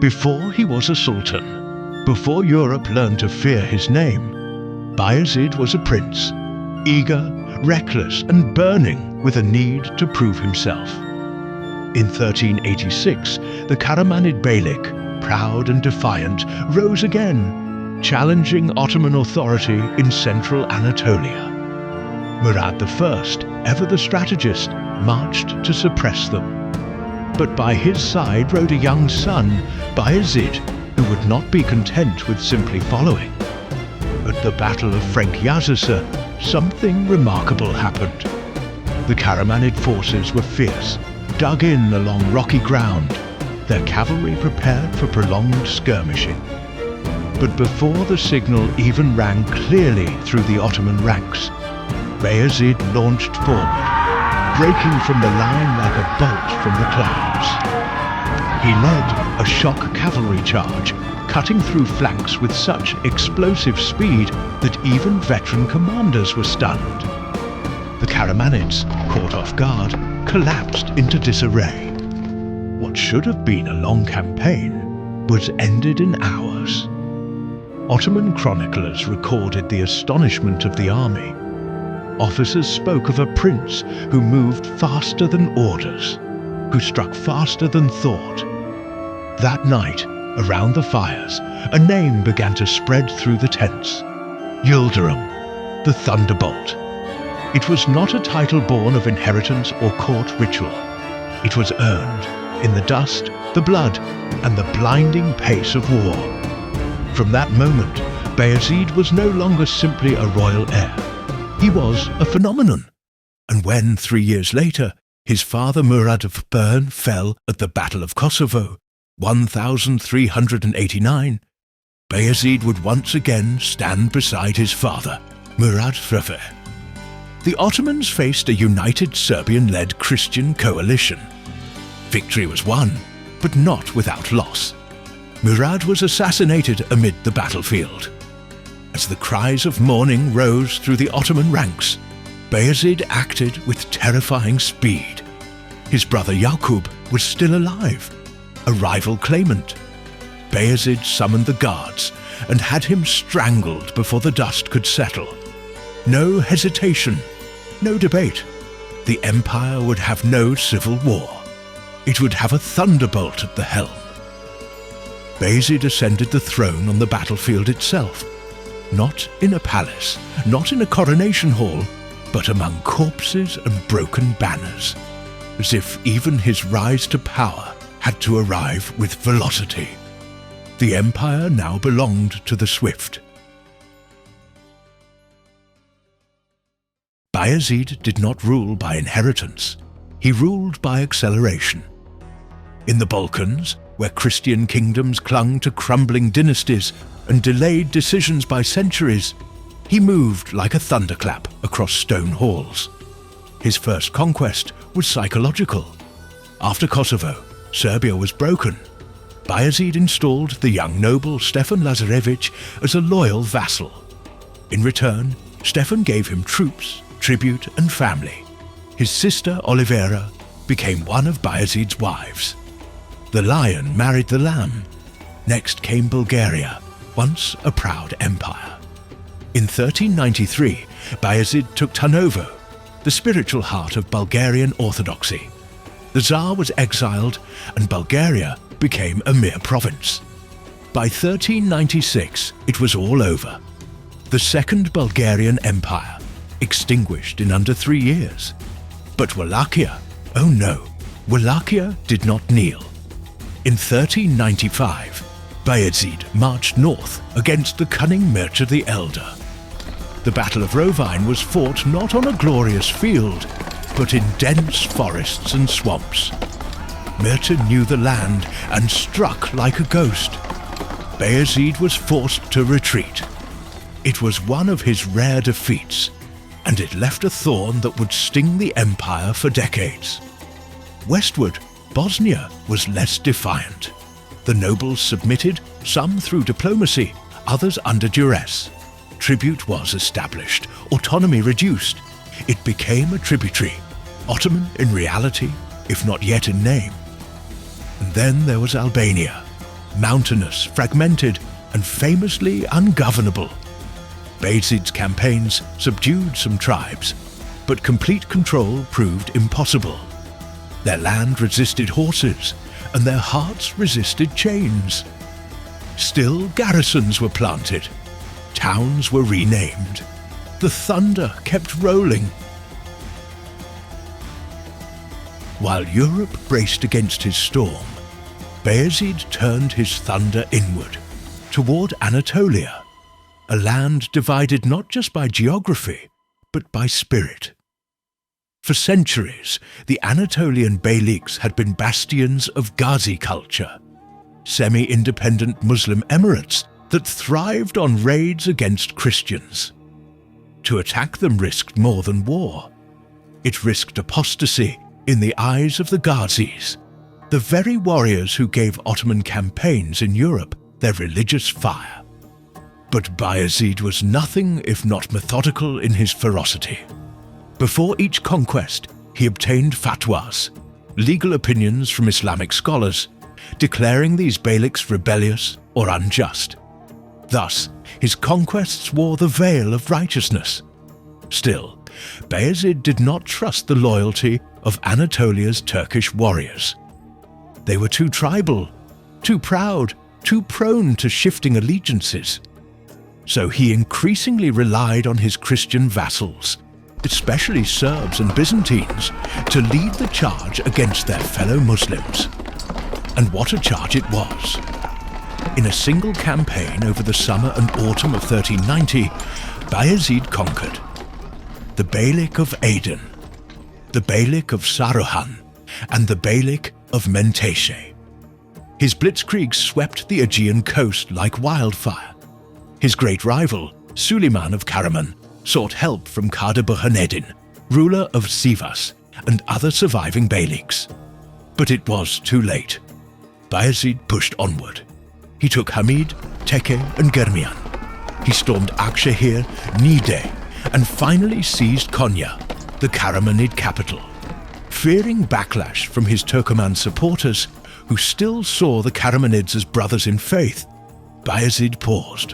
Before he was a sultan, before Europe learned to fear his name, Bayezid was a prince, eager, reckless and burning with a need to prove himself. In 1386, the Karamanid Beylik, proud and defiant, rose again, challenging Ottoman authority in central Anatolia. Murad I, ever the strategist, marched to suppress them. But by his side rode a young son, Bayezid, who would not be content with simply following. At the Battle of Frank-Yazısı, something remarkable happened. The Karamanid forces were fierce, dug in along rocky ground, their cavalry prepared for prolonged skirmishing. But before the signal even rang clearly through the Ottoman ranks, Bayezid launched forward, breaking from the line like a bolt from the clouds. He led a shock cavalry charge, cutting through flanks with such explosive speed that even veteran commanders were stunned. The Karamanids, caught off guard, collapsed into disarray. What should have been a long campaign was ended in hours. Ottoman chroniclers recorded the astonishment of the army. Officers spoke of a prince who moved faster than orders, who struck faster than thought. That night, around the fires, a name began to spread through the tents. Yıldırım, the Thunderbolt. It was not a title born of inheritance or court ritual. It was earned in the dust, the blood, and the blinding pace of war. From that moment, Bayezid was no longer simply a royal heir. He was a phenomenon. And when, 3 years later, his father Murad of Bern fell at the Battle of Kosovo, 1389, Bayezid would once again stand beside his father, Murad III. The Ottomans faced a united Serbian-led Christian coalition. Victory was won, but not without loss. Murad was assassinated amid the battlefield. As the cries of mourning rose through the Ottoman ranks, Bayezid acted with terrifying speed. His brother Yaqub was still alive, a rival claimant. Bayezid summoned the guards and had him strangled before the dust could settle. No hesitation, no debate. The empire would have no civil war. It would have a thunderbolt at the helm. Bayezid ascended the throne on the battlefield itself, not in a palace, not in a coronation hall, but among corpses and broken banners, as if even his rise to power had to arrive with velocity. The empire now belonged to the swift. Bayezid did not rule by inheritance. He ruled by acceleration. In the Balkans, where Christian kingdoms clung to crumbling dynasties and delayed decisions by centuries, he moved like a thunderclap across stone halls. His first conquest was psychological. After Kosovo, Serbia was broken. Bayezid installed the young noble Stefan Lazarevich as a loyal vassal. In return, Stefan gave him troops, tribute and family. His sister Olivera became one of Bayezid's wives. The lion married the lamb. Next came Bulgaria, once a proud empire. In 1393, Bayezid took Tarnovo, the spiritual heart of Bulgarian Orthodoxy. The Tsar was exiled and Bulgaria became a mere province. By 1396, it was all over. The Second Bulgarian Empire, extinguished in under 3 years. But Wallachia, oh no, Wallachia did not kneel. In 1395, Bayezid marched north against the cunning Mircea the Elder. The Battle of Rovine was fought not on a glorious field, but in dense forests and swamps. Mircea knew the land and struck like a ghost. Bayezid was forced to retreat. It was one of his rare defeats, and it left a thorn that would sting the empire for decades. Westward, Bosnia was less defiant. The nobles submitted, some through diplomacy, others under duress. Tribute was established, autonomy reduced. It became a tributary, Ottoman in reality, if not yet in name. And then there was Albania, mountainous, fragmented, and famously ungovernable. Bayezid's campaigns subdued some tribes, but complete control proved impossible. Their land resisted horses, and their hearts resisted chains. Still, garrisons were planted. Towns were renamed. The thunder kept rolling. While Europe braced against his storm, Bayezid turned his thunder inward, toward Anatolia, a land divided not just by geography, but by spirit. For centuries, the Anatolian beyliks had been bastions of Ghazi culture, semi-independent Muslim emirates that thrived on raids against Christians. To attack them risked more than war. It risked apostasy in the eyes of the Ghazis, the very warriors who gave Ottoman campaigns in Europe their religious fire. But Bayezid was nothing if not methodical in his ferocity. Before each conquest, he obtained fatwas, legal opinions from Islamic scholars, declaring these beyliks rebellious or unjust. Thus, his conquests wore the veil of righteousness. Still, Bayezid did not trust the loyalty of Anatolia's Turkish warriors. They were too tribal, too proud, too prone to shifting allegiances. So he increasingly relied on his Christian vassals, especially Serbs and Byzantines, to lead the charge against their fellow Muslims. And what a charge it was! In a single campaign over the summer and autumn of 1390, Bayezid conquered the Beylik of Aydin, the Beylik of Saruhan, and the Beylik of Menteşe. His blitzkrieg swept the Aegean coast like wildfire. His great rival, Suleiman of Karaman, sought help from Kara-Burhanedin, ruler of Sivas, and other surviving beyliks. But it was too late. Bayezid pushed onward. He took Hamid, Tekke, and Germian. He stormed Akşehir, Niğde, and finally seized Konya, the Karamanid capital. Fearing backlash from his Turkoman supporters, who still saw the Karamanids as brothers in faith, Bayezid paused.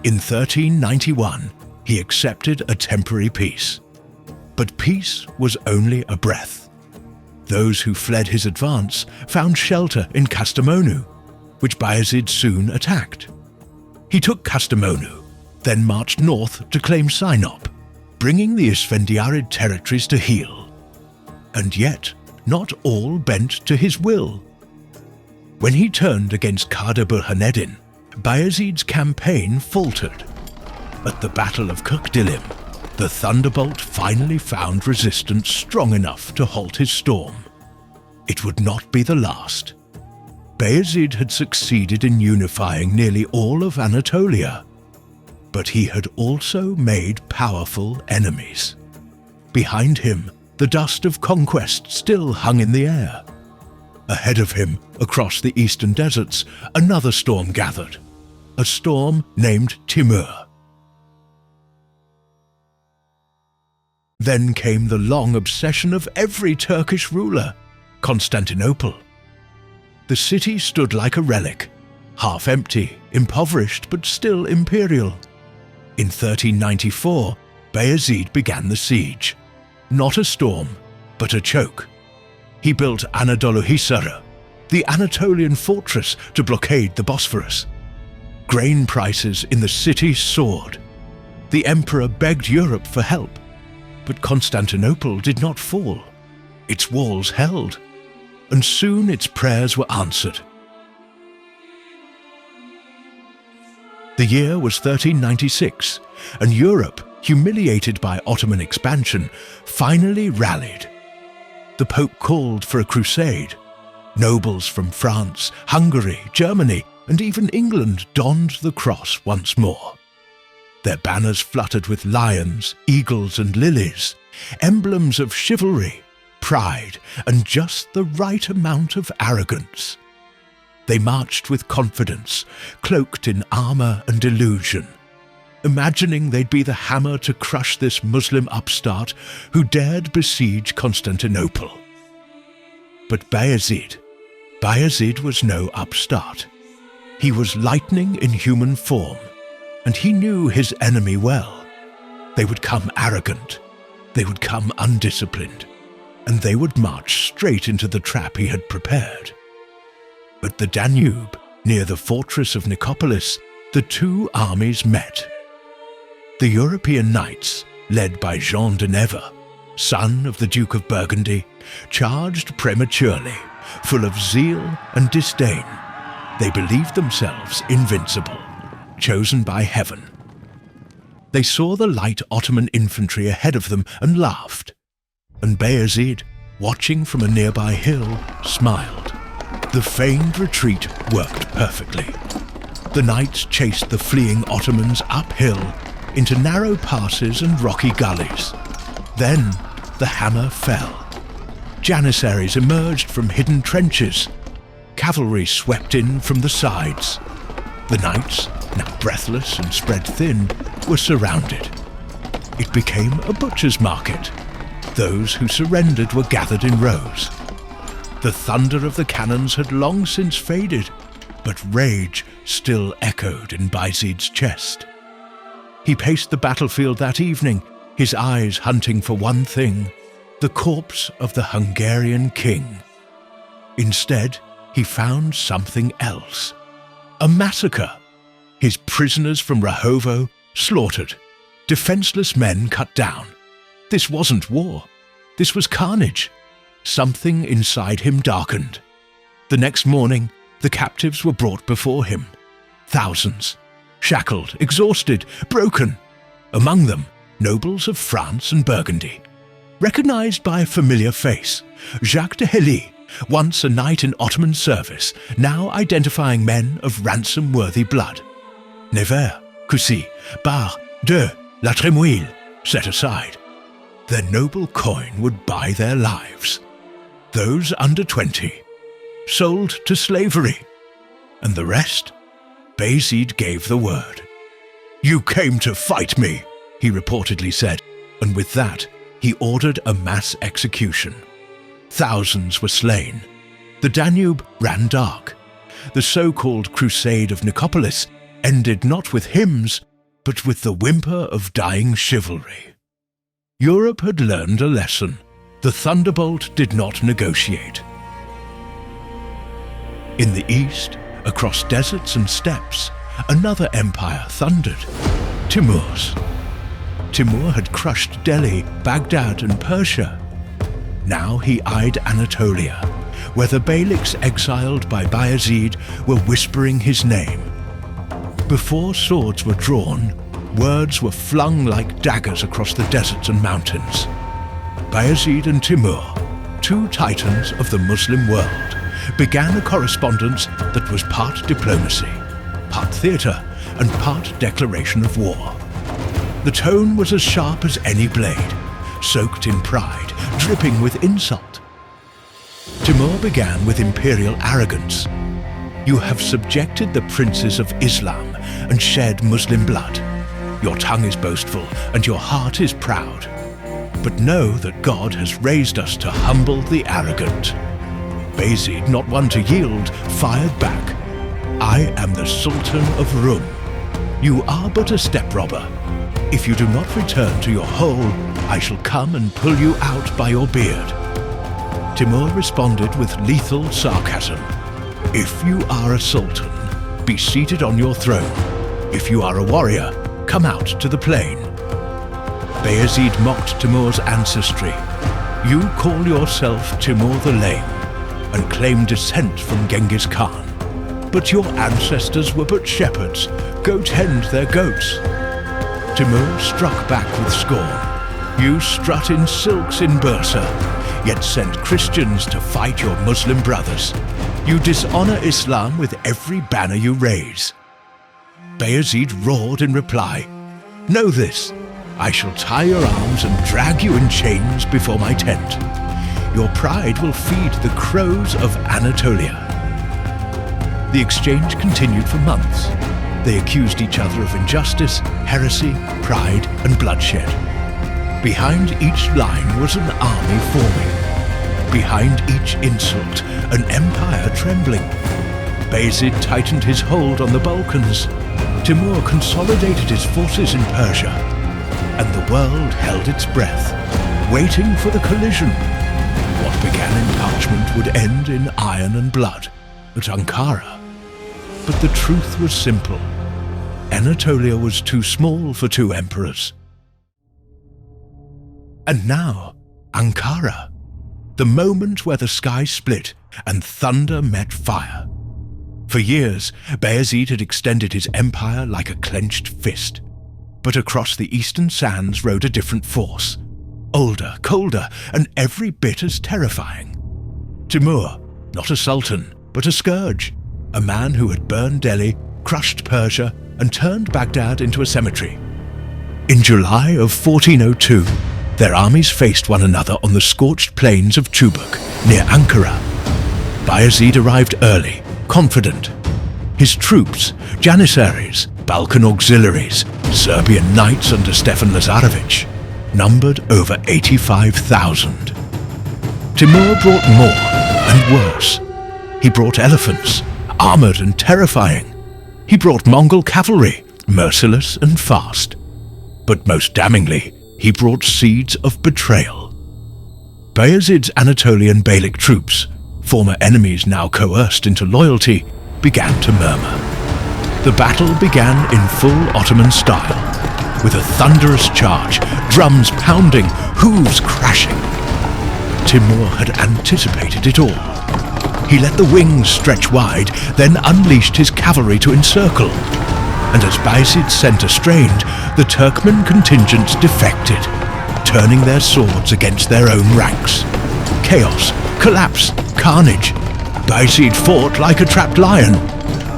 In 1391, he accepted a temporary peace. But peace was only a breath. Those who fled his advance found shelter in Kastamonu, which Bayezid soon attacked. He took Kastamonu, then marched north to claim Sinop, bringing the Isfandiarid territories to heel. And yet, not all bent to his will. When he turned against Kara-Burhanedin, Bayezid's campaign faltered. At the Battle of Kukdilim, the Thunderbolt finally found resistance strong enough to halt his storm. It would not be the last. Bayezid had succeeded in unifying nearly all of Anatolia, but he had also made powerful enemies. Behind him, the dust of conquest still hung in the air. Ahead of him, across the eastern deserts, another storm gathered, a storm named Timur. Then came the long obsession of every Turkish ruler, Constantinople. The city stood like a relic, half empty, impoverished, but still imperial. In 1394, Bayezid began the siege. Not a storm, but a choke. He built Anadoluhisarı, the Anatolian fortress, to blockade the Bosphorus. Grain prices in the city soared. The emperor begged Europe for help, but Constantinople did not fall. Its walls held, and soon its prayers were answered. The year was 1396, and Europe, humiliated by Ottoman expansion, finally rallied. The Pope called for a crusade. Nobles from France, Hungary, Germany, and even England donned the cross once more. Their banners fluttered with lions, eagles, and lilies, emblems of chivalry, pride, and just the right amount of arrogance. They marched with confidence, cloaked in armor and illusion, imagining they'd be the hammer to crush this Muslim upstart who dared besiege Constantinople. But Bayezid, Bayezid was no upstart. He was lightning in human form, and he knew his enemy well. They would come arrogant, they would come undisciplined, and they would march straight into the trap he had prepared. At the Danube, near the fortress of Nicopolis, the two armies met. The European knights, led by Jean de Nevers, son of the Duke of Burgundy, charged prematurely, full of zeal and disdain. They believed themselves invincible, chosen by heaven. They saw the light Ottoman infantry ahead of them and laughed. And Bayezid, watching from a nearby hill, smiled. The feigned retreat worked perfectly. The knights chased the fleeing Ottomans uphill into narrow passes and rocky gullies. Then the hammer fell. Janissaries emerged from hidden trenches. Cavalry swept in from the sides. The knights, now breathless and spread thin, were surrounded. It became a butcher's market. Those who surrendered were gathered in rows. The thunder of the cannons had long since faded, but rage still echoed in Bayezid's chest. He paced the battlefield that evening, his eyes hunting for one thing: the corpse of the Hungarian king. Instead, he found something else. A massacre. His prisoners from Rahovo slaughtered. Defenseless men cut down. This wasn't war. This was carnage. Something inside him darkened. The next morning, the captives were brought before him. Thousands. Shackled, exhausted, broken. Among them, nobles of France and Burgundy. Recognized by a familiar face, Jacques de Helly, once a knight in Ottoman service, now identifying men of ransom-worthy blood. Nevers, Coucy, Bar, De, La Trémouille, set aside. Their noble coin would buy their lives. Those under 20, sold to slavery. And the rest? Bayezid gave the word. "You came to fight me," he reportedly said, and with that, he ordered a mass execution. Thousands were slain. The Danube ran dark. The so-called Crusade of Nicopolis ended not with hymns, but with the whimper of dying chivalry. Europe had learned a lesson. The Thunderbolt did not negotiate. In the east, across deserts and steppes, another empire thundered: Timur's. Timur had crushed Delhi, Baghdad and Persia. Now he eyed Anatolia, where the Beyliks exiled by Bayezid were whispering his name. Before swords were drawn, words were flung like daggers across the deserts and mountains. Bayezid and Timur, two titans of the Muslim world, began a correspondence that was part diplomacy, part theatre, and part declaration of war. The tone was as sharp as any blade, soaked in pride, dripping with insult. Timur began with imperial arrogance. "You have subjected the princes of Islam and shed Muslim blood. Your tongue is boastful and your heart is proud. But know that God has raised us to humble the arrogant." Bayezid, not one to yield, fired back. "I am the Sultan of Rum. You are but a step-robber. If you do not return to your hole, I shall come and pull you out by your beard." Timur responded with lethal sarcasm. "If you are a sultan, be seated on your throne. If you are a warrior, come out to the plain." Bayezid mocked Timur's ancestry. "You call yourself Timur the Lame and claim descent from Genghis Khan. But your ancestors were but shepherds. Go tend their goats." Timur struck back with scorn. "You strut in silks in Bursa, yet send Christians to fight your Muslim brothers. You dishonor Islam with every banner you raise." Bayezid roared in reply, "Know this, I shall tie your arms and drag you in chains before my tent. Your pride will feed the crows of Anatolia." The exchange continued for months. They accused each other of injustice, heresy, pride, and bloodshed. Behind each line was an army forming. behind each insult, an empire trembling. Bayezid tightened his hold on the Balkans. Timur consolidated his forces in Persia, and the world held its breath, waiting for the collision. What began in parchment would end in iron and blood at Ankara. But the truth was simple. Anatolia was too small for two emperors. And now, Ankara, the moment where the sky split and thunder met fire. For years, Bayezid had extended his empire like a clenched fist. But across the eastern sands rode a different force, older, colder, and every bit as terrifying. Timur, not a sultan, but a scourge, a man who had burned Delhi, crushed Persia, and turned Baghdad into a cemetery. In July of 1402, their armies faced one another on the scorched plains of Chubuk, near Ankara. Bayezid arrived early, confident. His troops, Janissaries, Balkan auxiliaries, Serbian knights under Stefan Lazarevic, numbered over 85,000. Timur brought more and worse. He brought elephants, armoured and terrifying. He brought Mongol cavalry, merciless and fast. But most damningly, he brought seeds of betrayal. Bayezid's Anatolian Beylik troops, former enemies now coerced into loyalty, began to murmur. The battle began in full Ottoman style, with a thunderous charge, drums pounding, hooves crashing. Timur had anticipated it all. He let the wings stretch wide, then unleashed his cavalry to encircle. And as Bayezid's centre strained, the Turkmen contingents defected, turning their swords against their own ranks. Chaos, collapse, carnage. Bayezid fought like a trapped lion.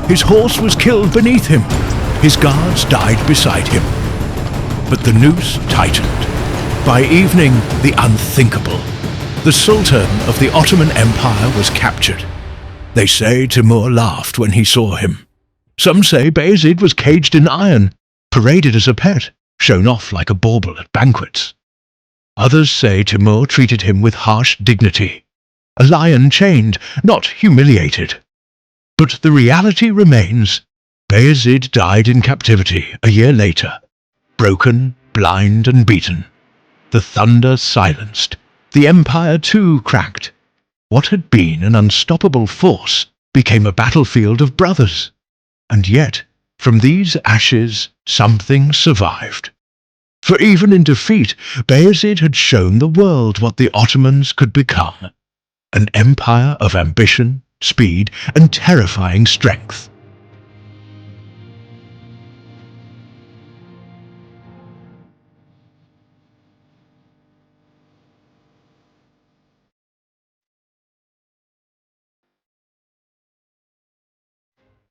His horse was killed beneath him. His guards died beside him. But the noose tightened. By evening, the unthinkable. The Sultan of the Ottoman Empire was captured. They say Timur laughed when he saw him. Some say Bayezid was caged in iron, paraded as a pet, shown off like a bauble at banquets. Others say Timur treated him with harsh dignity. A lion chained, not humiliated. But the reality remains. Bayezid died in captivity a year later, broken, blind and beaten. The thunder silenced. The empire too cracked. What had been an unstoppable force became a battlefield of brothers. And yet, from these ashes, something survived. For even in defeat, Bayezid had shown the world what the Ottomans could become. An empire of ambition, speed, and terrifying strength.